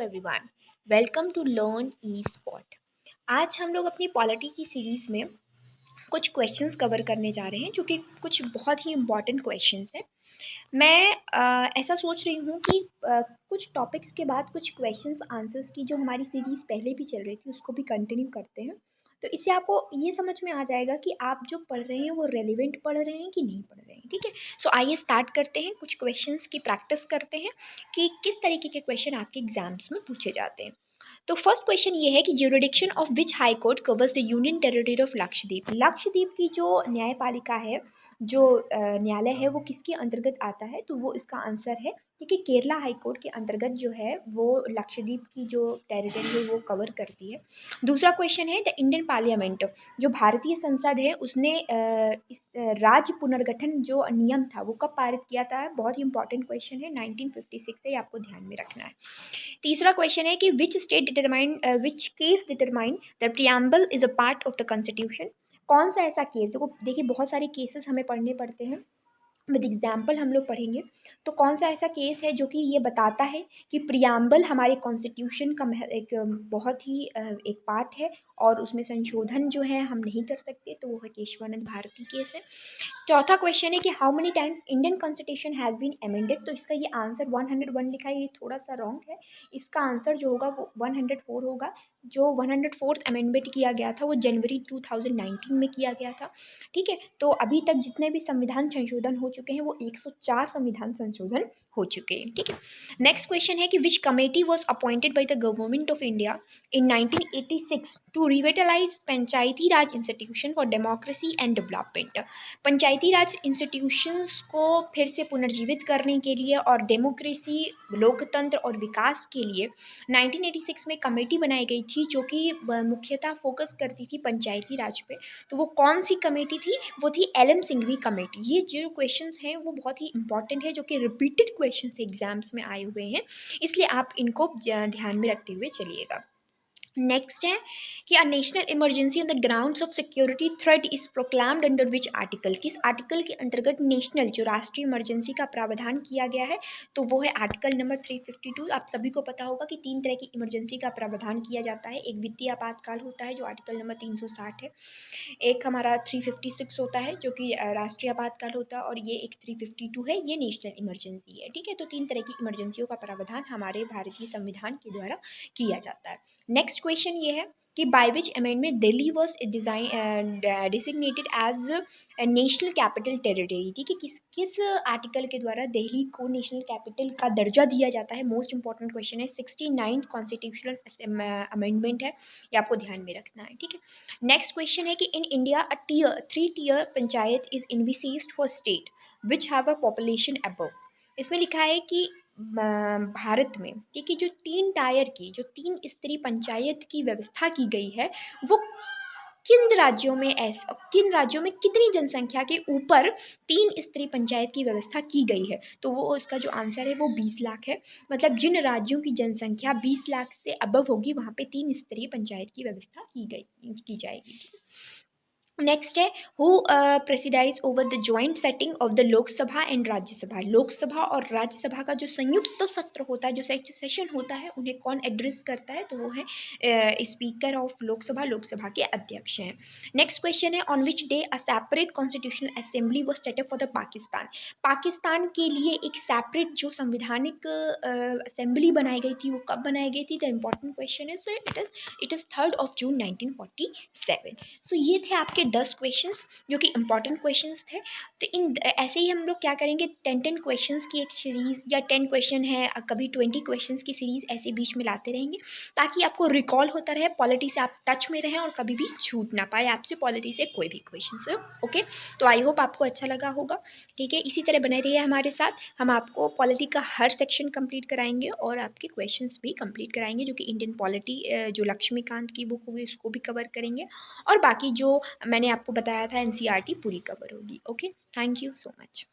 Everyone, welcome to learn e spot. आज हम लोग अपनी पॉलिटी की सीरीज में कुछ क्वेश्चंस कवर करने जा रहे हैं जो कि कुछ बहुत ही इम्पॉर्टेंट क्वेश्चंस हैं। मैं ऐसा सोच रही हूँ कि कुछ टॉपिक्स के बाद कुछ क्वेश्चंस आंसर्स की जो हमारी सीरीज पहले भी चल रही थी उसको भी कंटिन्यू करते हैं। तो इससे आपको ये समझ में आ जाएगा कि आप जो पढ़ रहे हैं वो रेलिवेंट पढ़ रहे हैं कि नहीं पढ़ रहे हैं। ठीक है, सो आइए स्टार्ट करते हैं, कुछ क्वेश्चंस की प्रैक्टिस करते हैं कि किस तरीके के क्वेश्चन आपके एग्जाम्स में पूछे जाते हैं। तो फर्स्ट क्वेश्चन ये है कि jurisdiction of which high court covers the union territory of Lakshadweep. Lakshadweep की जो न्यायपालिका है, जो न्यायालय है, वो किसके अंतर्गत आता है? तो वो इसका आंसर है क्योंकि केरला हाई कोर्ट के अंतर्गत जो है वो लक्षद्वीप की जो टेरिटरी है वो कवर करती है। दूसरा क्वेश्चन है द इंडियन पार्लियामेंट, जो भारतीय संसद है, उसने इस राज्य पुनर्गठन जो नियम था वो कब पारित किया था? बहुत ही इंपॉर्टेंट क्वेश्चन है, 1956 से, आपको ध्यान में रखना है। तीसरा क्वेश्चन है कि which case determine the preamble is a part of the constitution. कौन सा ऐसा केस, देखो देखिए बहुत सारे केसेस हमें पढ़ने पड़ते हैं, विद एग्जाम्पल हम लोग पढ़ेंगे। तो कौन सा ऐसा केस है जो कि ये बताता है कि प्रियम्बल हमारे कॉन्स्टिट्यूशन का एक बहुत ही एक पार्ट है और उसमें संशोधन जो है हम नहीं कर सकते, तो वो है केशवानंद भारती केस है। चौथा क्वेश्चन है कि how many times Indian constitution has been amended. तो इसका ये आंसर 101 लिखा है, ये थोड़ा सा रॉन्ग है। इसका आंसर जो होगा वो 104 होगा। जो 104th अमेंडमेंट किया गया था वो जनवरी 2019 में किया गया था। ठीक है, तो अभी तक जितने भी संविधान संशोधन हो चुके हैं वो 104 संविधान संशोधन हो चुके हैं। ठीक है, नेक्स्ट क्वेश्चन है कि which committee was appointed by the government of India in 1986 to revitalise Panchayati Raj institution for democracy and development. Panchayati Raj institutions को फिर से पुनर्जीवित करने के लिए और डेमोक्रेसी, लोकतंत्र और विकास के लिए 1986 में कमेटी बनाई गई थी जो कि मुख्यतः फोकस करती थी पंचायती राज पे। तो वो कौन सी कमेटी थी? वो थी एल.एम. सिंघवी कमेटी। ये जो क्वेश्चंस हैं वो बहुत ही इंपॉर्टेंट है, जो कि रिपीटेड क्वेश्चंस एग्जाम्स में आए हुए हैं, इसलिए आप इनको ध्यान में रखते हुए चलिएगा। नेक्स्ट है कि a national emergency on the grounds of security threat is proclaimed under which article. किस आर्टिकल के अंतर्गत नेशनल जो राष्ट्रीय इमरजेंसी का प्रावधान किया गया है? तो वो है आर्टिकल नंबर 352। आप सभी को पता होगा कि 3 तरह की इमरजेंसी का प्रावधान किया जाता है। एक वित्तीय आपातकाल होता है जो आर्टिकल नंबर 360 है, एक हमारा 356 होता है जो कि राष्ट्रीय आपातकाल होता है, और ये एक 352 है, ये नेशनल इमरजेंसी है। ठीक है, तो 3 तरह की इमरजेंसियों का प्रावधान हमारे भारतीय संविधान के द्वारा किया जाता है। नेक्स्ट क्वेश्चन ये है कि by which amendment Delhi was designated as national capital territory. ठीक है, किस किस आर्टिकल के द्वारा दिल्ली को नेशनल कैपिटल का दर्जा दिया जाता है? मोस्ट इंपॉर्टेंट क्वेश्चन है, 69 कॉन्स्टिट्यूशनल अमेंडमेंट है, ये आपको ध्यान में रखना है। ठीक है, नेक्स्ट क्वेश्चन है कि in India a three tier panchayat is envisaged for state which have a population above. इसमें लिखा है कि भारत में, ठीक है, जो 3 टायर की, जो 3 स्तरीय पंचायत की व्यवस्था की गई है, वो किन राज्यों में कितनी जनसंख्या के ऊपर 3 स्तरीय पंचायत की व्यवस्था की गई है? तो वो उसका जो आंसर है वो 20 लाख है। मतलब जिन राज्यों की जनसंख्या 20 लाख से अबव होगी वहाँ पे 3 स्तरीय पंचायत की व्यवस्था की जाएगी। नेक्स्ट है who presides over the joint setting of the Lok Sabha and Rajya Sabha. Lok Sabha और राज्यसभा का जो संयुक्त सत्र होता है, जो सेशन होता है, उन्हें कौन एड्रेस करता है? तो वो है स्पीकर ऑफ लोकसभा, लोकसभा के अध्यक्ष हैं। नेक्स्ट क्वेश्चन है on which day a separate constitutional assembly was setup for the Pakistan. Pakistan के लिए एक सेपरेट जो संवैधानिक असेंबली बनाई गई थी, वो कब बनाई गई थी? द इम्पॉर्टेंट क्वेश्चन है sir, it is 3rd of June 1947। सो ये थे आपके 10 क्वेश्चंस जो कि इंपॉर्टेंट क्वेश्चंस थे। तो इन ऐसे ही हम लोग क्या करेंगे, 10 क्वेश्चंस की एक सीरीज़, या 10 क्वेश्चन है, कभी 20 क्वेश्चंस की सीरीज़ ऐसे बीच में लाते रहेंगे ताकि आपको रिकॉल होता रहे, पॉलिटी से आप टच में रहें और कभी भी छूट ना पाए आपसे पॉलिटी से कोई भी क्वेश्चन। ओके, तो आई होप आपको अच्छा लगा होगा। ठीक है, इसी तरह बने रहिए हमारे साथ, हम आपको पॉलिटी का हर सेक्शन कंप्लीट कराएंगे और आपके क्वेश्चंस भी कंप्लीट कराएंगे, जो कि इंडियन पॉलिटी जो लक्ष्मीकांत की बुक होगी उसको भी कवर करेंगे, और बाकी जो मैंने आपको बताया था एनसीईआरटी पूरी कवर होगी। Okay, thank you so much.